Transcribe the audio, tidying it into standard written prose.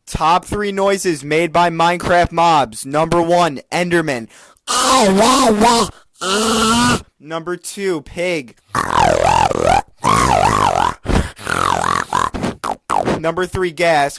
Top 3 noises made by Minecraft mobs. Number 1, Enderman. Number 2, pig. Number 3, gas.